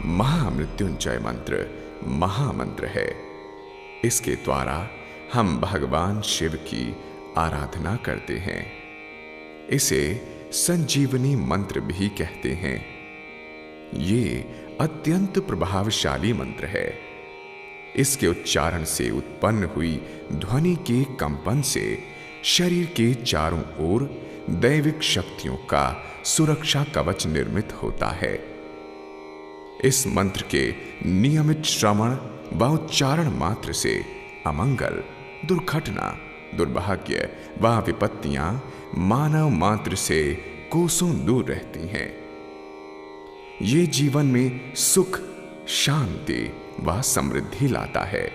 महामृत्युंजय मंत्र महामंत्र है। इसके द्वारा हम भगवान शिव की आराधना करते हैं। इसे संजीवनी मंत्र भी कहते हैं। ये अत्यंत प्रभावशाली मंत्र है। इसके उच्चारण से उत्पन्न हुई ध्वनि के कंपन से शरीर के चारों ओर दैविक शक्तियों का सुरक्षा कवच निर्मित होता है। इस मंत्र के नियमित श्रवण व उच्चारण मात्र से अमंगल, दुर्घटना, दुर्भाग्य व विपत्तियां मानव मात्र से कोसों दूर रहती हैं। ये जीवन में सुख, शांति व समृद्धि लाता है।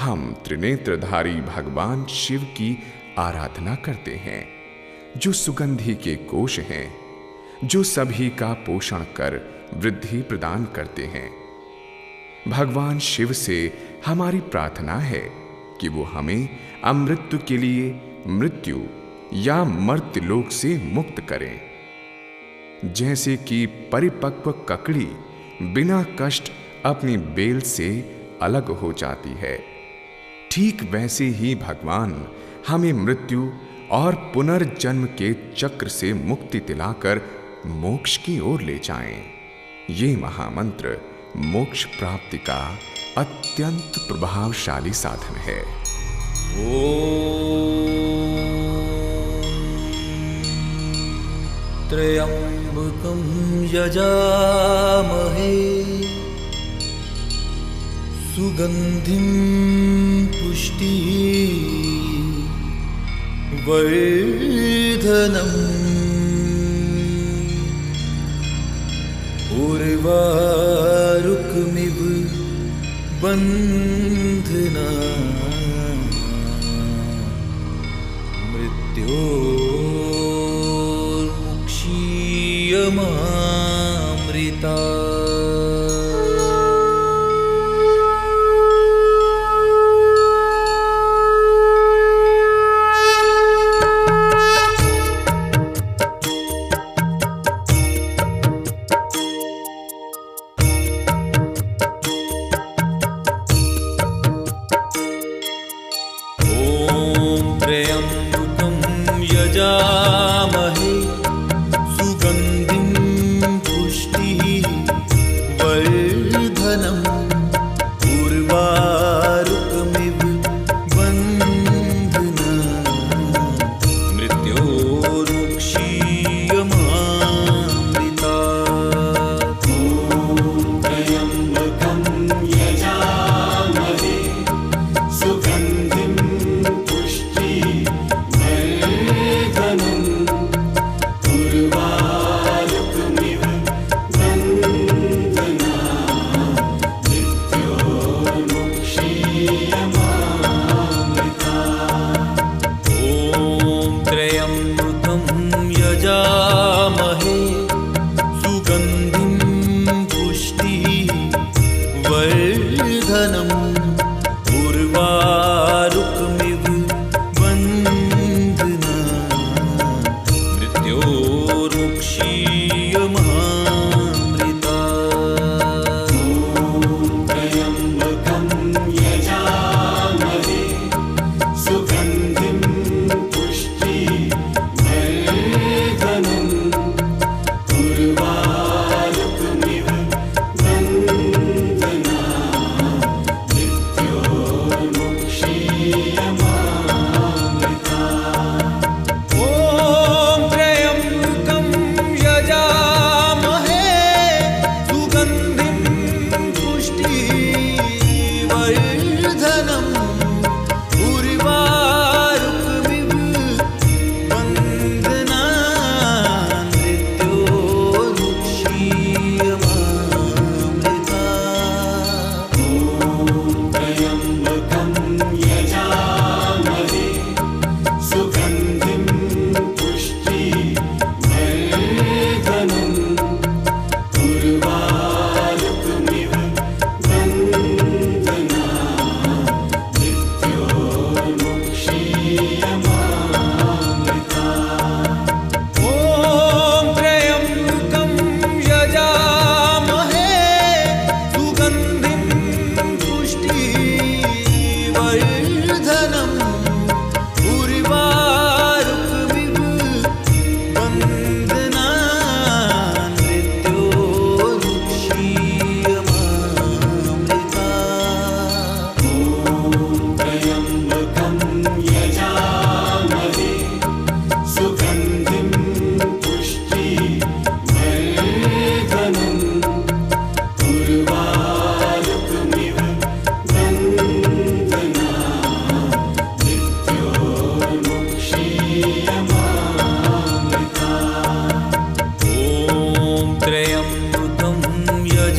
हम त्रिनेत्रधारी भगवान शिव की आराधना करते हैं, जो सुगंधि के कोश हैं, जो सभी का पोषण कर वृद्धि प्रदान करते हैं। भगवान शिव से हमारी प्रार्थना है कि वो हमें अमृत्यु के लिए मृत्यु या मर्त्यलोक से मुक्त करें। जैसे कि परिपक्व ककड़ी बिना कष्ट अपनी बेल से अलग हो जाती है, ठीक वैसे ही भगवान हमें मृत्यु और पुनर्जन्म के चक्र से मुक्ति दिलाकर मोक्ष की ओर ले जाएं। ये महामंत्र मोक्ष प्राप्ति का अत्यंत प्रभावशाली साधन है। त्र्यंबकं यजामहे सुगंधिं पुष्टिवर्धनम् उर्वारुकमिव बन्धनान् मृत्योर्मुक्षीयमामृता। यजामहे सुगंधिं पुष्टिवर्धनम्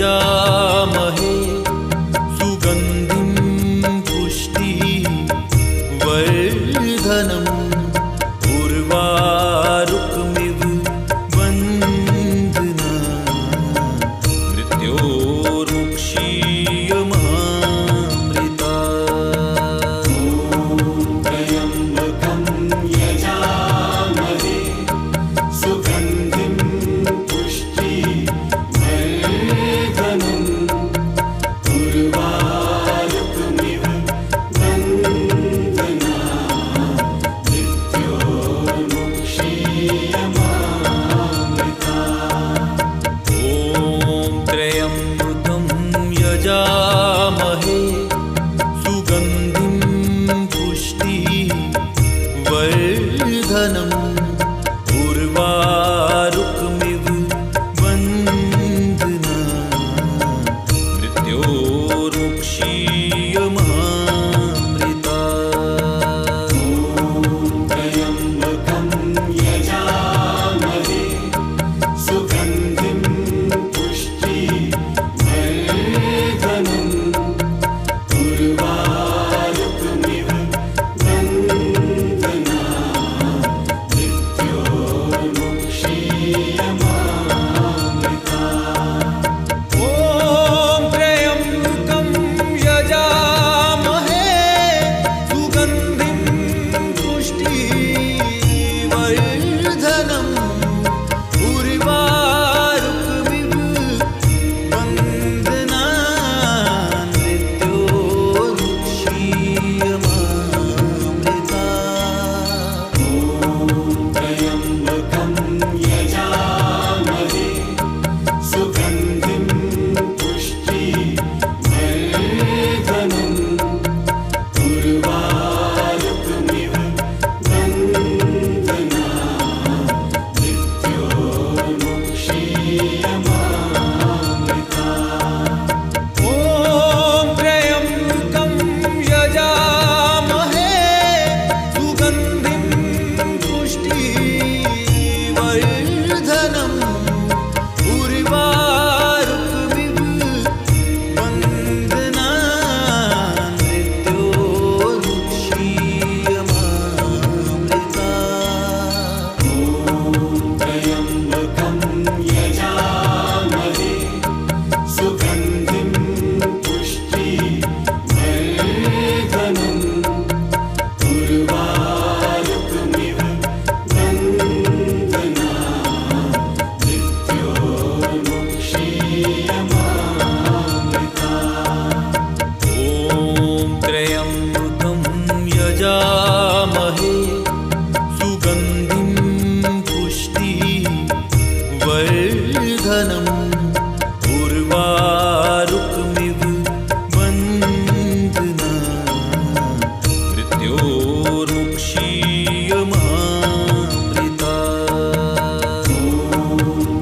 यजामहे सुगन्धिं पुष्टिवर्धनम् उर्वारुकमिव बन्धनान् मृत्योर्मुक्षीयमामृता। त्र्यम्बकं यजामहे सुगन्धिं पुष्टिवर्धनम् उर्वारुकमिव बन्धनान् मृत्योर्मुक्षीयमामृता। ॐ त्र्यम्बकं यजामहे सुगन्धिं पुष्टिवर्धनम् उर्वारुकमिव बन्धनान् मृत्योर्मुक्षीयमामृता। त्र्यम्बकं यजामहे सुगन्धिं पुष्टिवर्धनम् उर्वारुकमिव बन्धनान् मृत्योर्मुक्षीयमामृता। ॐ त्र्यम्बकं यजामहे सुगन्धिं पुष्टिवर्धनम् उर्वारुकमिव बन्धनान् मृत्योर्मुक्षीयमामृता। त्र्यम्बकं यजामहे सुगन्धिं पुष्टिवर्धनम् उर्वारुकमिव बन्धनान् मृत्योर्मुक्षीयमामृता। ॐ त्र्यम्बकं यजामहे सुगन्धिं पुष्टिवर्धनम् उर्वारुकमिव बन्धनान् मृत्योर्मुक्षीयमामृता। त्र्यम्बकं यजामहे सुगन्धिं पुष्टिवर्धनम् उर्वारुकमिव बन्धनान् मृत्योर्मुक्षीयमामृता। ॐ त्र्यम्बकं यजामहे सुगन्धिं पुष्टिवर्धनम् उर्वारुकमिव बन्धनान् मृत्योर्मुक्षीयमामृता।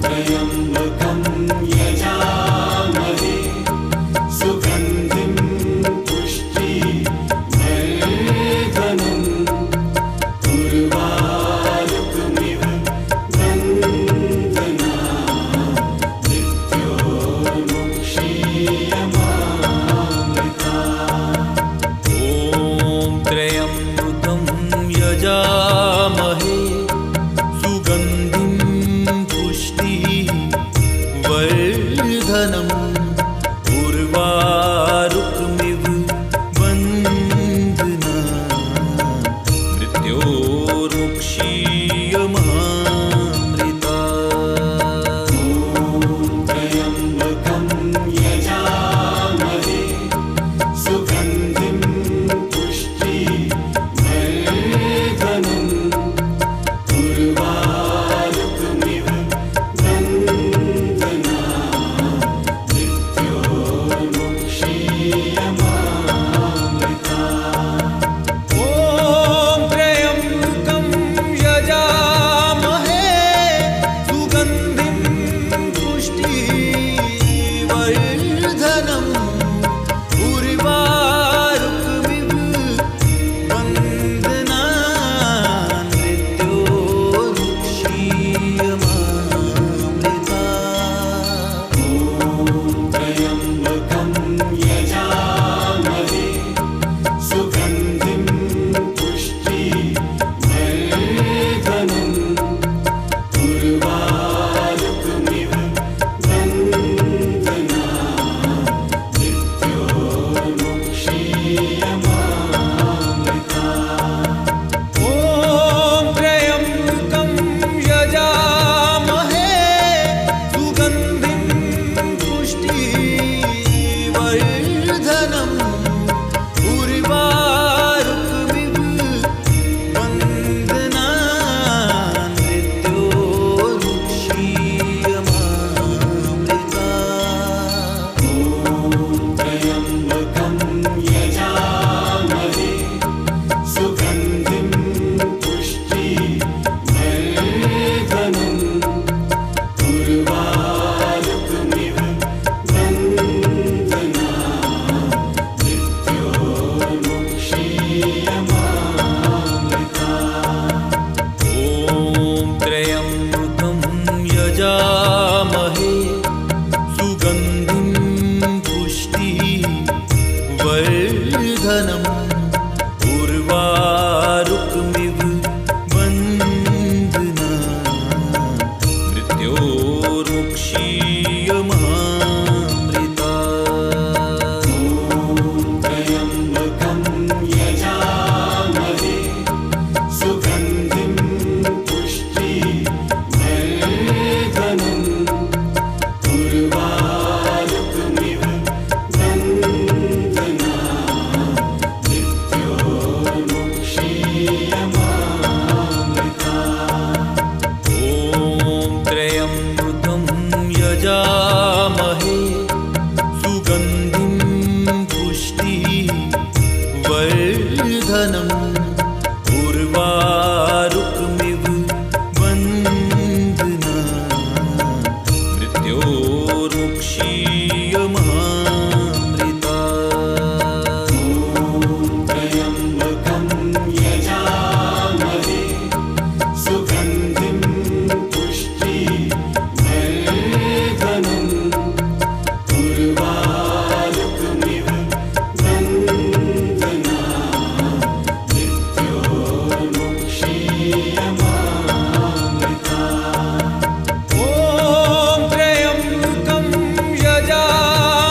त्र्यम्बकं यजामहे सुगन्धिं पुष्टिवर्धनम् उर्वारुकमिव बन्धनान् मृत्योर्मुक्षीयमामृता। ॐ त्र्यम्बकं यजामहे सुगन्धिं पुष्टिवर्धनम् उर्वारुकमिव बन्धनान् मृत्योर्मुक्षीयमामृता। त्र्यम्बकं यजामहे सुगन्धिं पुष्टिवर्धनम् उर्वारुकमिव बन्धनान् त्र्यम्बकं यजामहे सुगन्धिं पुष्टिवर्धनम् उर्वारुकमिव बन्धनान् मृत्योर्मुक्षीयमामृता। ॐ त्र्यम्बकं यजामहे सुगन्धिं पुष्टिवर्धनम् उर्वारुकमिव बन्धनान् मृत्योर्मुक्षीयमामृता। त्र्यम्बकं यजामहे सुगन्धिं पुष्टिवर्धनम् उर्वारुकमिव बन्धनान् मृत्योर्मुक्षीयमामृता। ॐ त्र्यम्बकं यजामहे सुगन्धिं पुष्टिवर्धनम् उर्वारुकमिव बन्धनान् मृत्योर्मुक्षीयमामृता। त्र्यम्बकं यजामहे सुगन्धिं पुष्टिवर्धनम् उर्वारुकमिव बन्धनान् मृत्योर्मुक्षीयमामृता। ॐ त्र्यम्बकं यजामहे सुगन्धिं पुष्टिवर्धनम् उर्वारुकमिव बन्धनान् मृत्योर्मुक्षीयमामृता। त्र्यम्बकं यजामहे सुगन्धिं पुष्टिवर्धनम् उर्वारुकमिव बन्धनान् मृत्योर्मुक्षीयमामृता। ॐ त्र्यम्बकं यजामहे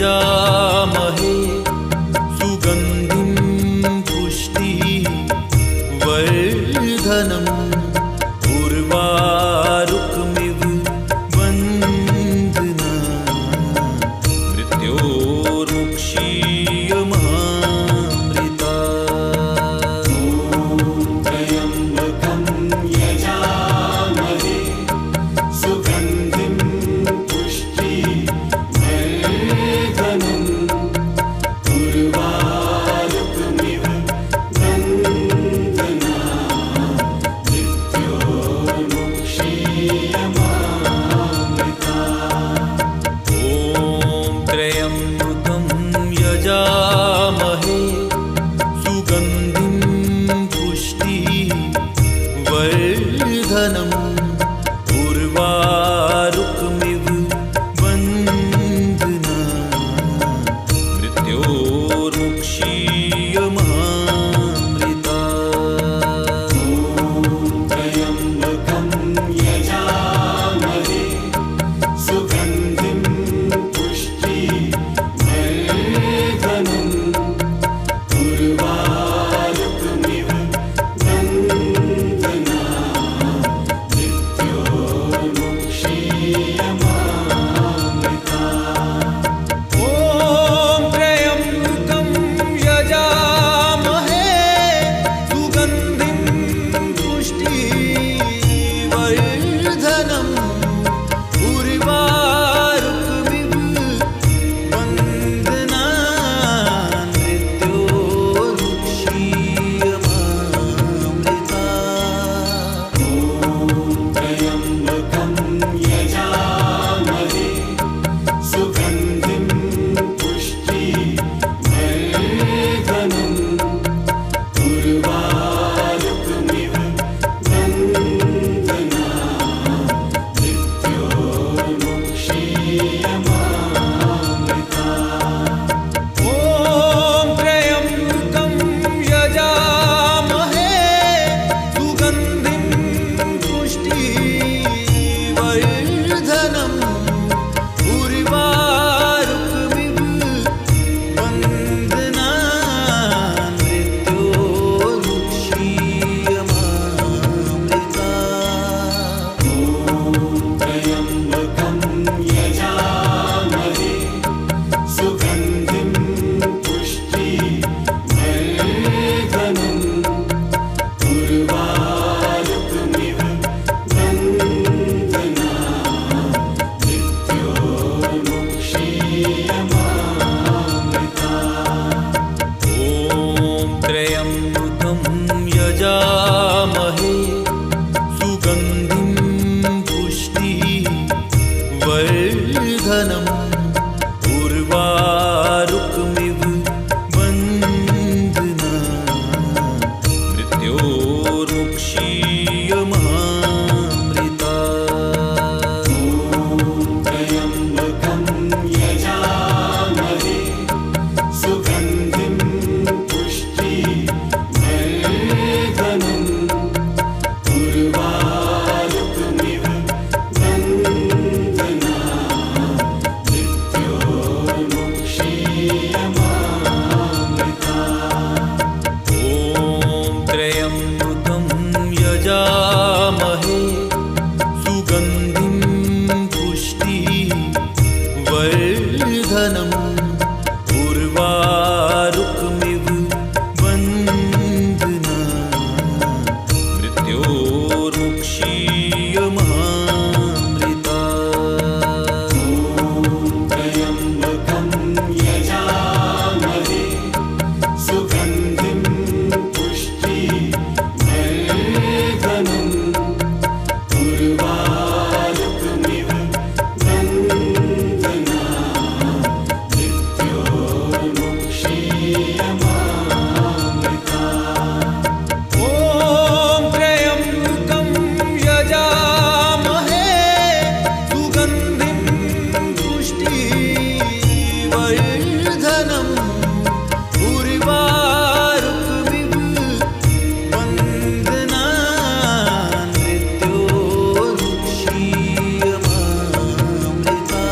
यजामहे सुगन्धिं पुष्टिवर्धनम् उर्वारुकमिव बन्धना मृत्योर्मुक्षीयमामृता। त्र्यम्बकं यजामहे सुगन्धिं पुष्टिवर्धनम् उर्वारुकमिव बन्धना मृत्योर्मुक्षीयमामृता। ॐ त्र्यम्बकं यजामहे सुगन्धिं पुष्टिवर्धनम् उर्वारुकमिव बन्धना मृत्योर्मुक्षीयमामृता। त्र्यम्बकं यजामहे सुगन्धिं पुष्टिवर्धनम् उर्वारुकमिव बन्धना मृत्योर्मुक्षीयमामृता। ॐ त्र्यम्बकं यजामहे सुगन्धिं पुष्टिवर्धनम् उर्वारुकमिव बन्धना मृत्योर्मुक्षीयमामृता। त्र्यम्बकं यजामहे सुगन्धिं पुष्टिवर्धनम् उर्वारुकमिव बन्धना मृत्योर्मुक्षीयमामृता। ॐ त्र्यम्बकं यजामहे सुगन्धिं पुष्टिवर्धनम् उर्वारुकमिव बन्धना मृत्योर्मुक्षीयमामृता। त्र्यम्बकं यजामहे सुगन्धिं पुष्टिवर्धनम् उर्वारुकमिव बन्धना मृत्योर्मुक्षीयमामृता। ॐ त्र्यम्बकं यजामहे सुगन्धिं पुष्टिवर्धनम् उर्वारुकमिव बन्धना मृत्योर्मुक्षीयमामृता। त्र्यम्बकं यजामहे सुगन्धिं पुष्टिवर्धनम् उर्वारुकमिव बन्धना मृत्योर्मुक्षीयमामृता। ॐ त्र्यम्बकं यजामहे सुगन्धिं पुष्टिवर्धनम् उर्वारुकमिव बन्धना मृत्योर्मुक्षीयमामृता। त्र्यम्बकं यजामहे सुगन्धिं पुष्टिवर्धनम् उर्वारुकमिव बन्धना मृत्योर्मुक्षीयमामृता। ॐ त्र्यम्बकं यजामहे सुगन्धिं पुष्टिवर्धनम् उर्वारुकमिव बन्धना मृत्योर्मुक्षीयमामृता।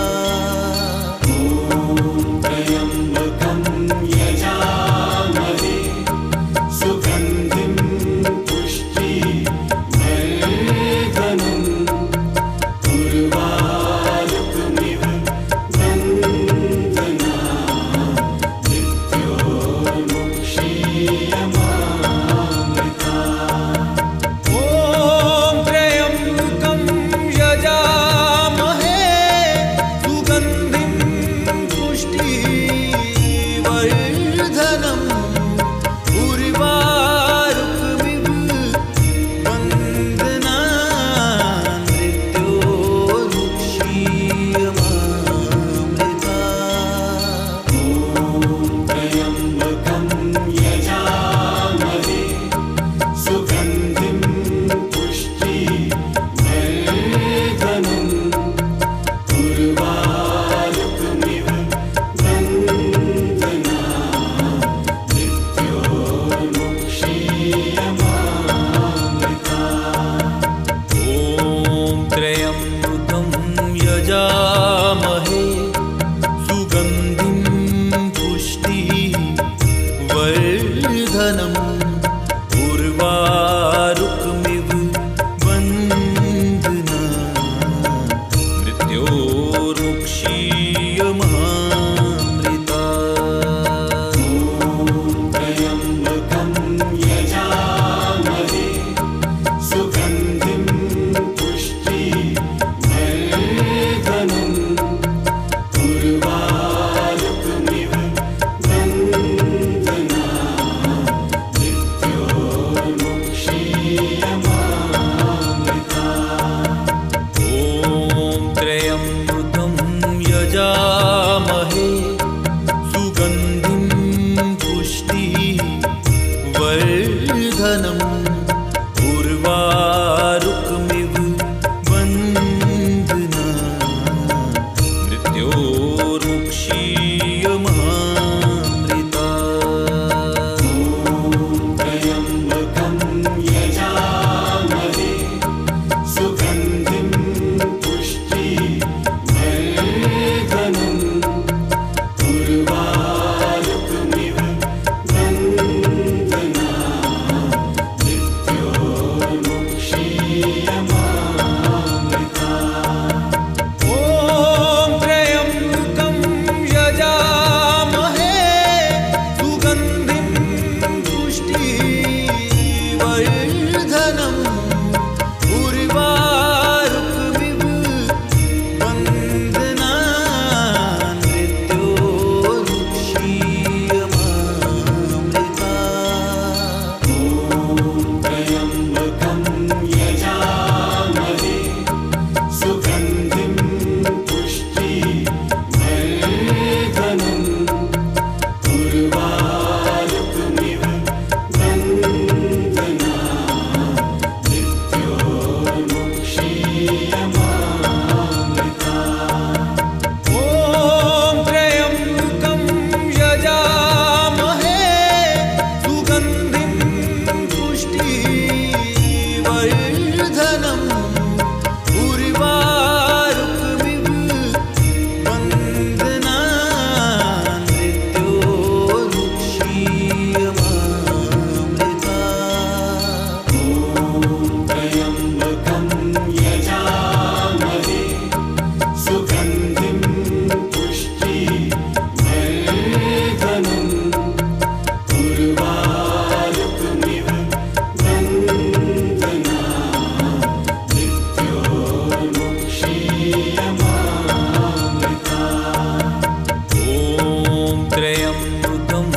त्र्यम्बकं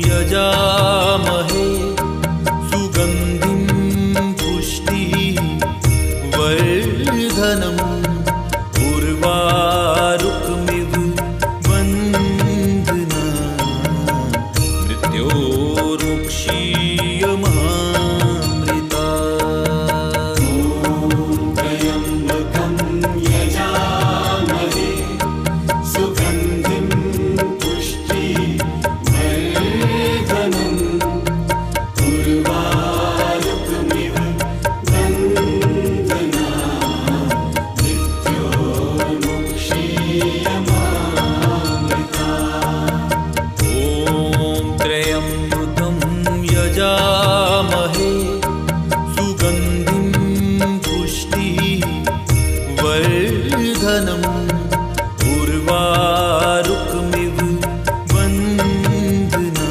यजामहे सुगन्धिं पुष्टिवर्धनम् उर्वारुकमिव बन्धना मृत्योर्मुक्षीयमामृता। त्र्यम्बकं यजामहे सुगन्धिं पुष्टिवर्धनम् उर्वारुकमिव बन्धना मृत्योर्मुक्षीयमामृता। ॐ त्र्यम्बकं यजामहे सुगन्धिं पुष्टिवर्धनम् उर्वारुकमिव बन्धना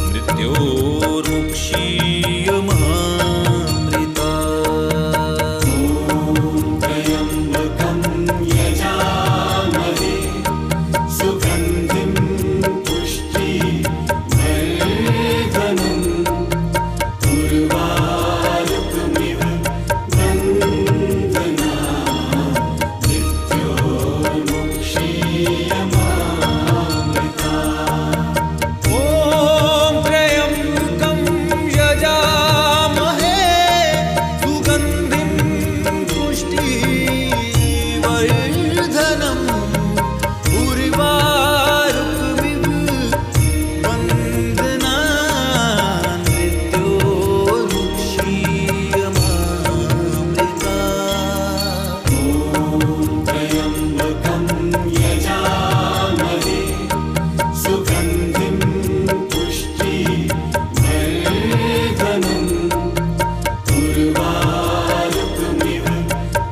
मृत्योर्मुक्षीयमामृता। त्र्यम्बकं यजामहे सुगन्धिं पुष्टिवर्धनम् उर्वारुकमिव बन्धना मृत्योर्मुक्षीयमामृता। ॐ त्र्यम्बकं यजामहे सुगन्धिं पुष्टिवर्धनम् उर्वारुकमिव बन्धना मृत्योर्मुक्षीयमामृता। त्र्यम्बकं यजामहे सुगन्धिं पुष्टिवर्धनम् उर्वारुकमिव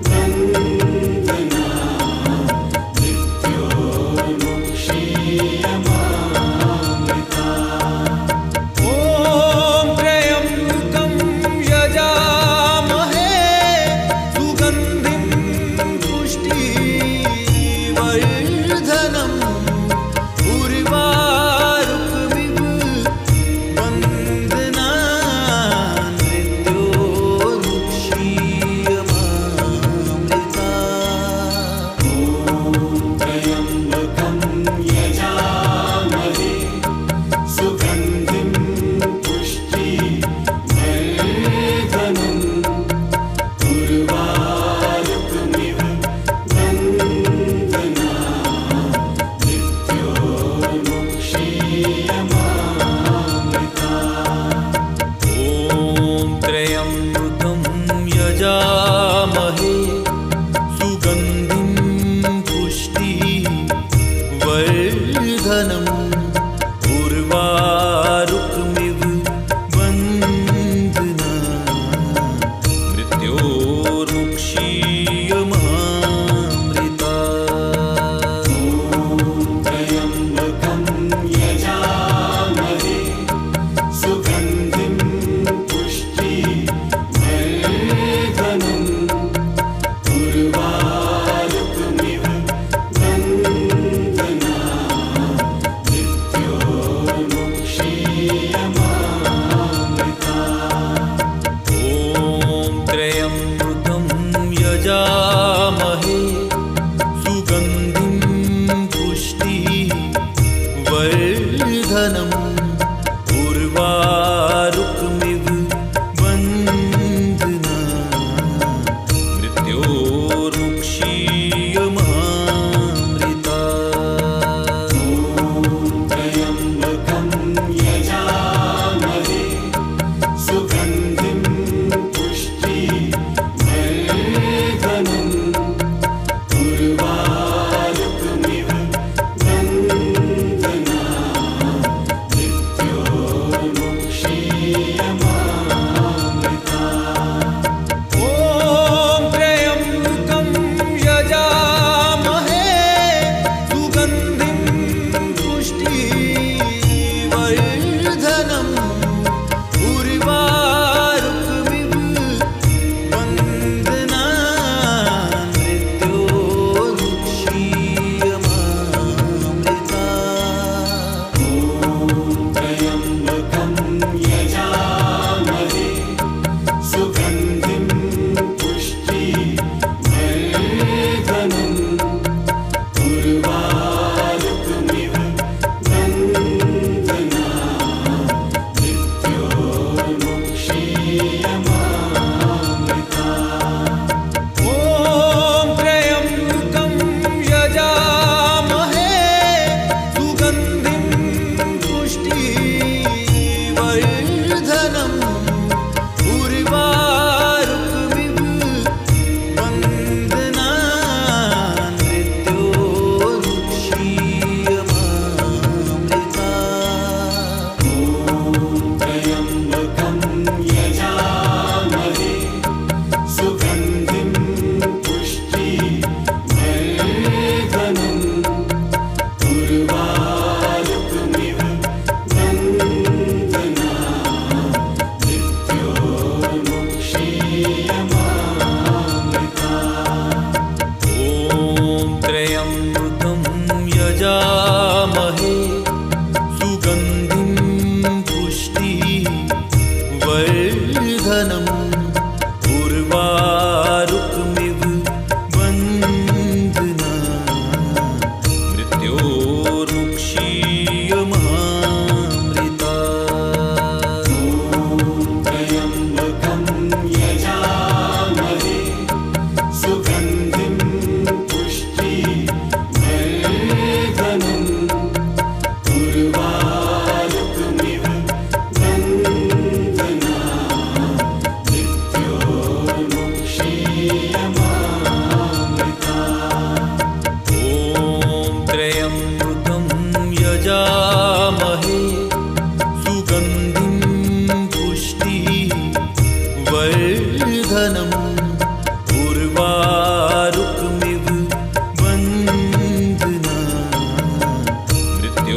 बन्धना मृत्योर्मुक्षीयमामृता। ॐ त्र्यम्बकं यजामहे सुगन्धिं पुष्टिवर्धनम् उर्वारुकमिव बन्धना मृत्योर्मुक्षीयमामृता। त्र्यम्बकं यजामहे सुगन्धिं पुष्टिवर्धनम् उर्वारुकमिव बन्धना मृत्योर्मुक्षीयमामृता। ॐ त्र्यम्बकं यजामहे सुगन्धिं पुष्टिवर्धनम् उर्वारुकमिव बन्धना मृत्योर्मुक्षीयमामृता। त्र्यम्बकं यजामहे सुगन्धिं पुष्टिवर्धनम् उर्वारुकमिव बन्धना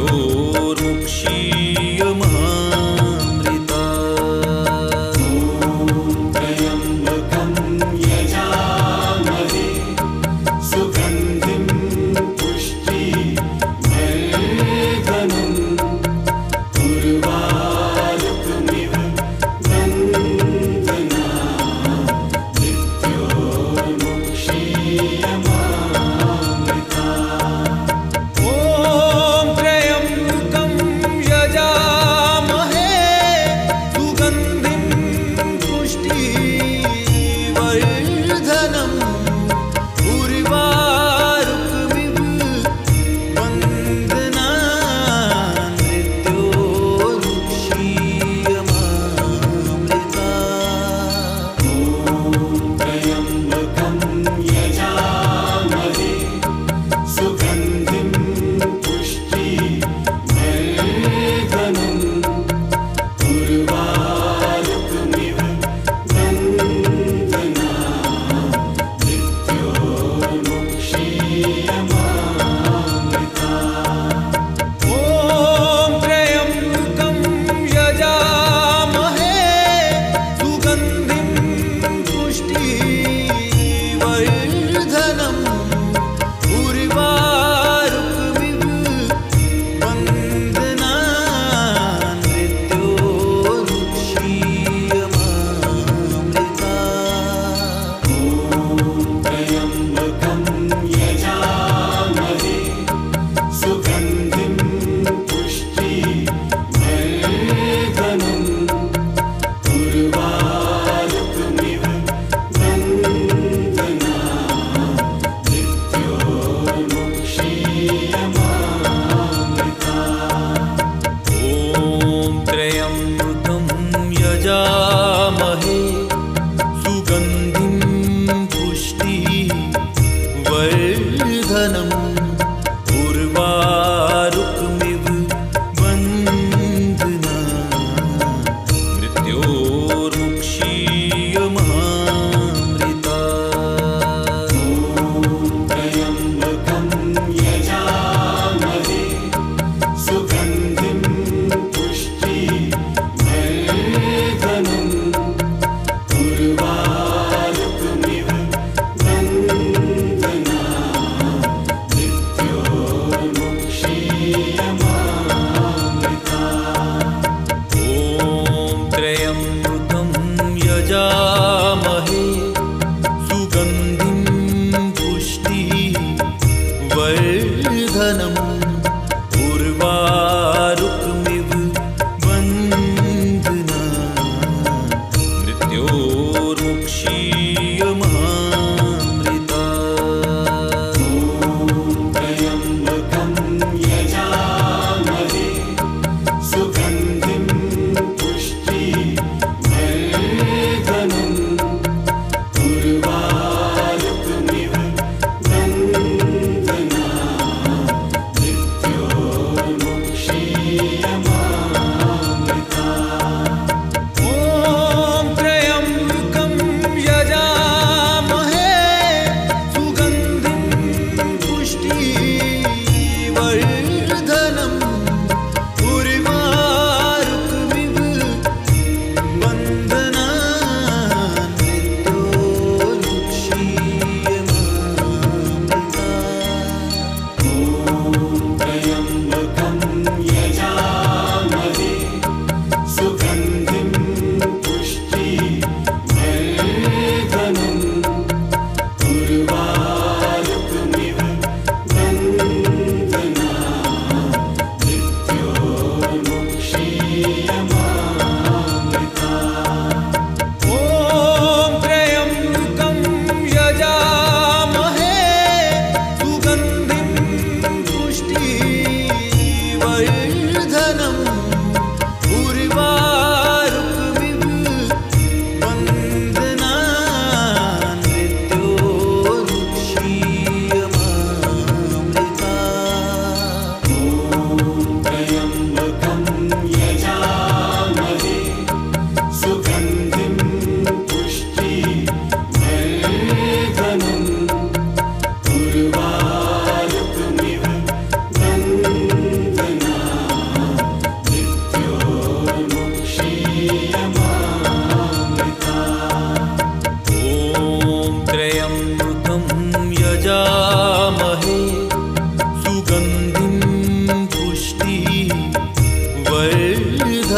मृत्योर्मुक्षीयमामृता त्र्यम्बकं यजामहे सुगन्धिं पुष्टिवर्धनम् उर्वारुकमिव बन्धना मृत्योर्मुक्षीयमामृता। ॐ त्र्यम्बकं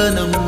नन्दनम्